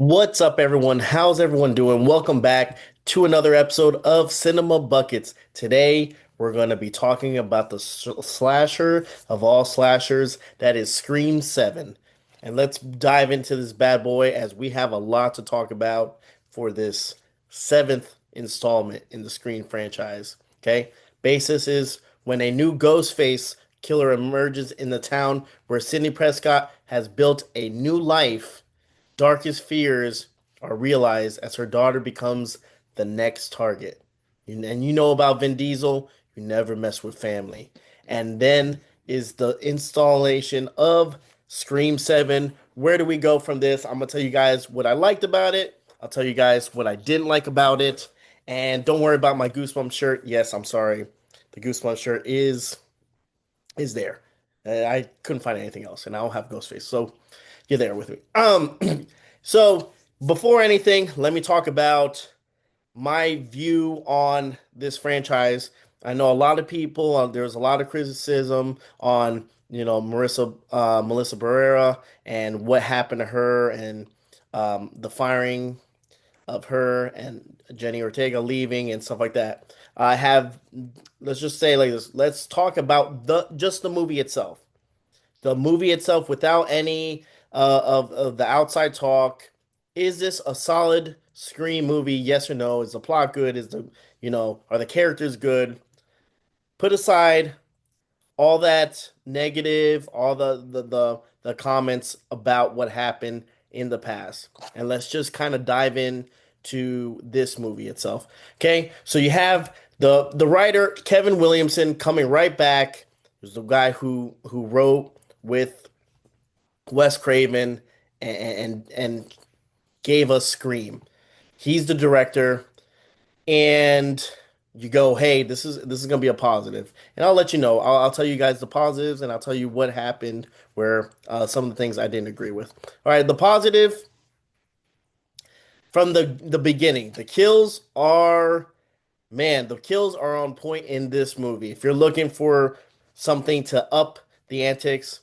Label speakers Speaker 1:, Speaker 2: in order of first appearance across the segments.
Speaker 1: What's up, everyone? How's everyone doing? Welcome back to another episode of Cinema Buckets. Today, we're going to be talking about the slasher of all slashers, that is Scream 7. And let's dive into this bad boy as we have a lot to talk about for this seventh installment in the Scream franchise. Okay? Basis is when a new Ghostface killer emerges in the town where Sidney Prescott has built a new life. Darkest fears are realized as her daughter becomes the next target. And you know about Vin Diesel, you never mess with family. And then is the installation of Scream 7. Where do we go from this? I'm going to tell you guys what I liked about it. I'll tell you guys what I didn't like about it. And don't worry about my Goosebumps shirt. Yes, I'm sorry. The Goosebumps shirt is there. I couldn't find anything else, and I don't have Ghostface, so you're there with me. So before anything, let me talk about my view on this franchise. I know a lot of people. There's a lot of criticism on Melissa Barrera and what happened to her and the firing of her and Jenny Ortega leaving and stuff like that. I have, let's just say like this. Let's talk about the movie itself. The movie itself, without any of the outside talk. Is this a solid Scream movie? Yes or no? Is the plot good? Are the characters good? Put aside all that negative, all the comments about what happened in the past, and let's just kind of dive in to this movie itself. Okay, so you have the writer Kevin Williamson coming right back. Who's the guy who wrote with Wes Craven and gave us Scream. He's the director, and you go, hey, this is gonna be a positive, and I'll let you know. I'll tell you guys the positives, and I'll tell you what happened where some of the things I didn't agree with. All right, the positive from the beginning, the kills are on point in this movie. If you're looking for something to up the antics,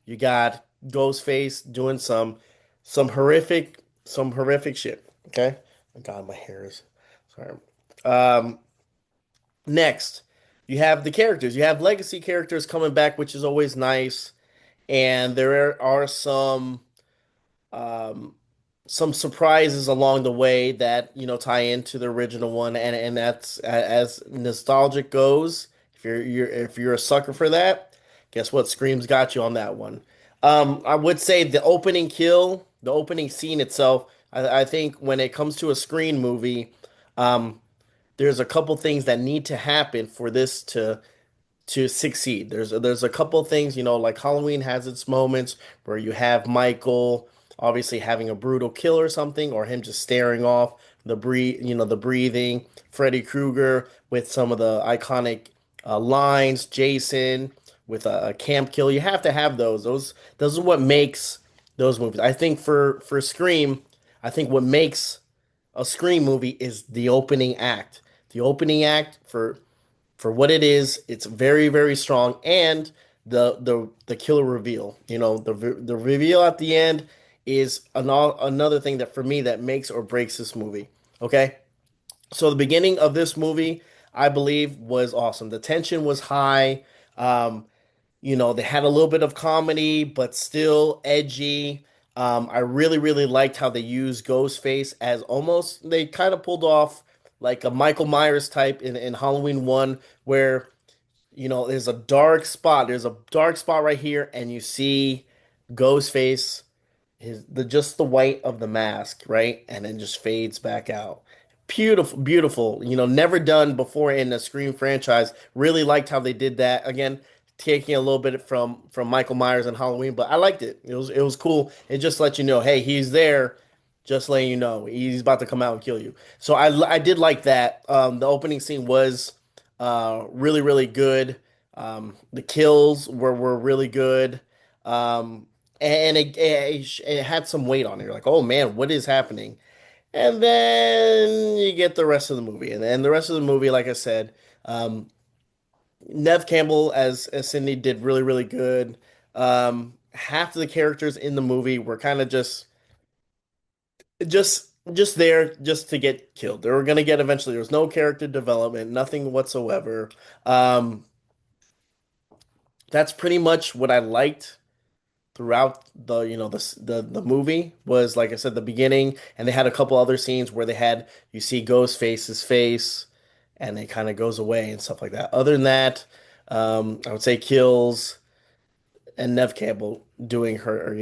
Speaker 1: you got Ghostface doing some horrific shit. Okay. Oh God, my hair is sorry. Um, Next, you have the characters. You have legacy characters coming back, which is always nice. And there are um, some surprises along the way that tie into the original one, and that's as nostalgic goes. If you're a sucker for that, guess what? Scream's got you on that one. I would say the opening kill, the opening scene itself. I think when it comes to a Scream movie, um, there's a couple things that need to happen for this to succeed. There's a couple things, like Halloween has its moments where you have Michael obviously having a brutal kill or something, or him just staring off the breathing. Freddy Krueger with some of the iconic lines. Jason with a camp kill. You have to have those. Those are what makes those movies. I think for Scream, I think what makes a Scream movie is the opening act. The opening act for what it is, it's very, very strong, and the killer reveal. The reveal at the end is another thing that for me that makes or breaks this movie. Okay, so the beginning of this movie, I believe, was awesome. The tension was high. Um, they had a little bit of comedy, but still edgy. I really, really liked how they used Ghostface as almost they kind of pulled off like a Michael Myers type in Halloween 1, where there's a dark spot. There's a dark spot right here, and you see Ghostface, just the white of the mask, right? And then just fades back out. Beautiful, beautiful. Never done before in the Scream franchise. Really liked how they did that. Again, taking a little bit from Michael Myers and Halloween, but I liked it. It was cool. It just let you know, hey, he's there. Just letting you know, he's about to come out and kill you. So I did like that. The opening scene was really, really good. The kills were really good. Um, and it had some weight on it. You're like, oh man, what is happening? And then you get the rest of the movie, and then the rest of the movie, like I said, Nev Campbell as Cindy did really, really good. Half of the characters in the movie were kind of just just there just to get killed. They were gonna get eventually. There was no character development, nothing whatsoever. Um, that's pretty much what I liked throughout the movie was like I said the beginning, and they had a couple other scenes where they had you see Ghostface's face, and it kind of goes away and stuff like that. Other than that, I would say kills and Nev Campbell doing her,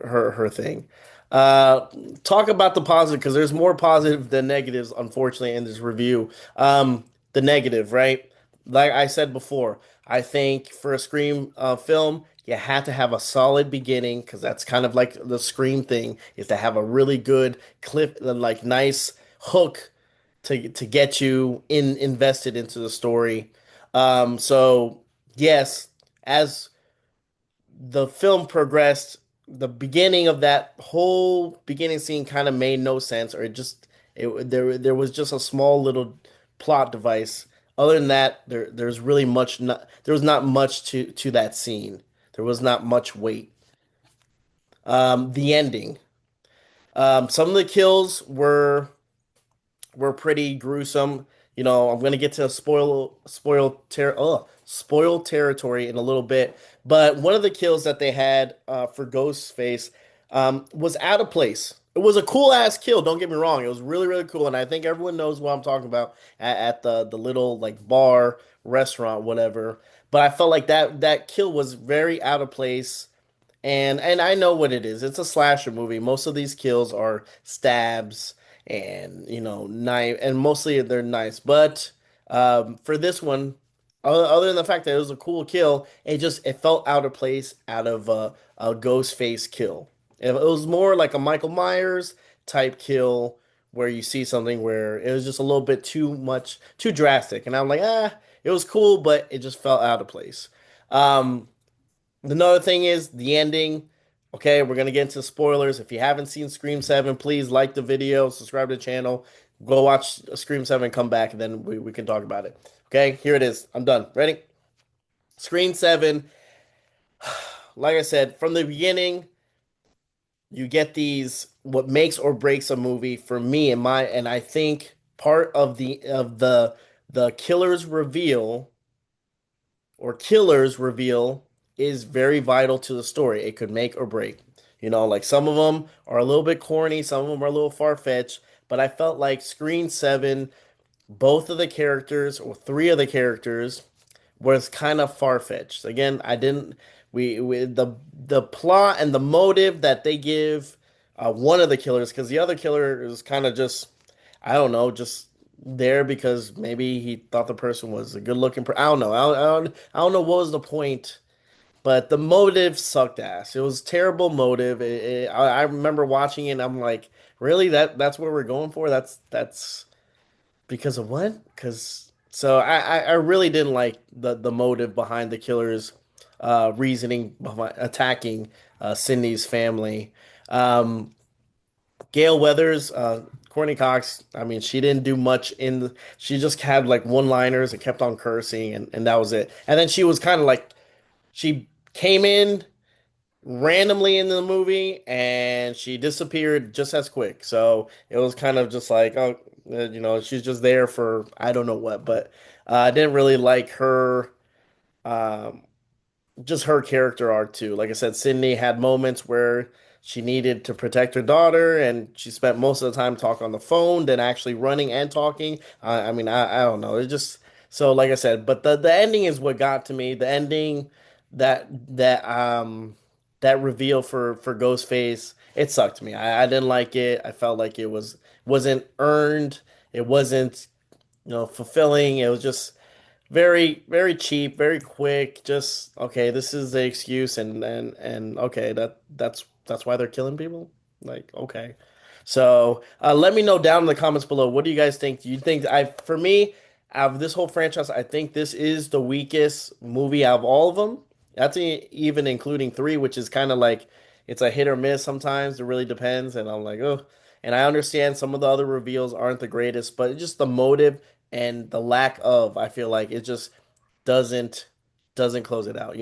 Speaker 1: her thing. Uh, Talk about the positive because there's more positive than negatives, unfortunately, in this review. The negative, right? Like I said before, I think for a Scream film, you have to have a solid beginning because that's kind of like the Scream thing is to have a really good clip, like nice hook to get you invested into the story. So yes, as the film progressed, the beginning of that whole beginning scene kind of made no sense, or there was just a small little plot device. Other than that, there's really much not there was not much to that scene. There was not much weight. The ending. Some of the kills were pretty gruesome. I'm gonna get to spoil territory in a little bit. But one of the kills that they had for Ghostface was out of place. It was a cool ass kill. Don't get me wrong. It was really really cool, and I think everyone knows what I'm talking about at the little like bar restaurant whatever. But I felt like that kill was very out of place. And I know what it is. It's a slasher movie. Most of these kills are stabs and knife, and mostly they're nice. But for this one, other than the fact that it was a cool kill, it felt out of place, out of a ghost face kill. It was more like a Michael Myers type kill where you see something where it was just a little bit too much, too drastic, and I'm like, it was cool, but it just felt out of place. Um, Another thing is the ending. Okay, we're gonna get into spoilers. If you haven't seen Scream 7, please like the video, subscribe to the channel, go watch Scream 7, come back, and then we can talk about it. Okay, here it is. I'm done. Ready? Scream 7, like I said, from the beginning, you get these what makes or breaks a movie for me and I think part of the killer's reveal or killer's reveal is very vital to the story. It could make or break. Like some of them are a little bit corny, some of them are a little far-fetched, but I felt like Screen 7, both of the characters or three of the characters was kind of far-fetched. Again, I didn't we the plot and the motive that they give one of the killers because the other killer is kind of just I don't know, just there because maybe he thought the person was a good-looking I don't know. I don't know what was the point, but the motive sucked ass. It was terrible motive. I remember watching it and I'm like, really? That's what we're going for? That's because of what? Because so I really didn't like the motive behind the killer's reasoning behind attacking Sydney's family. Um, Gail Weathers, Courtney Cox. I mean, she didn't do much she just had like one-liners and kept on cursing, and that was it. And then she was kind of like she came in randomly in the movie and she disappeared just as quick. So it was kind of just like, oh, she's just there for I don't know what, but I didn't really like her, um, just her character arc too. Like I said, Sydney had moments where she needed to protect her daughter and she spent most of the time talking on the phone than actually running and talking. I mean, I don't know. It just so like I said, but the ending is what got to me. The ending that that that reveal for Ghostface, it sucked me. I didn't like it. I felt like wasn't earned. It wasn't, fulfilling. It was just very, very cheap, very quick. Just okay, this is the excuse, and okay, that's why they're killing people. Like okay, so let me know down in the comments below. What do you guys think? Do you think for me, out of this whole franchise, I think this is the weakest movie out of all of them. That's even including three, which is kind of like it's a hit or miss sometimes. It really depends, and I'm like, oh. And I understand some of the other reveals aren't the greatest, but it's just the motive and the lack of, I feel like it just doesn't. doesn't close it out.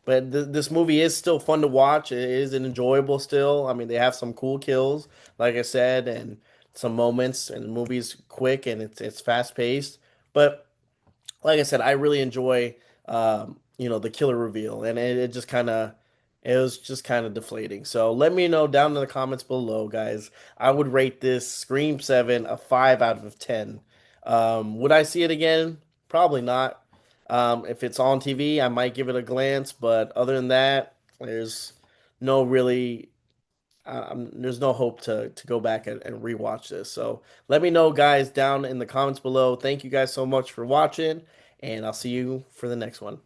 Speaker 1: But this movie is still fun to watch. It is an enjoyable still. I mean, they have some cool kills, like I said, and some moments, and the movie's quick and it's fast paced. But like I said, I really enjoy the killer reveal, and it just kind of it was just kind of deflating. So let me know down in the comments below, guys. I would rate this Scream 7 a 5 out of 10. Would I see it again? Probably not. If it's on TV, I might give it a glance, but other than that, no really there's no hope to go back and rewatch this. So let me know, guys, down in the comments below. Thank you guys so much for watching, and I'll see you for the next one.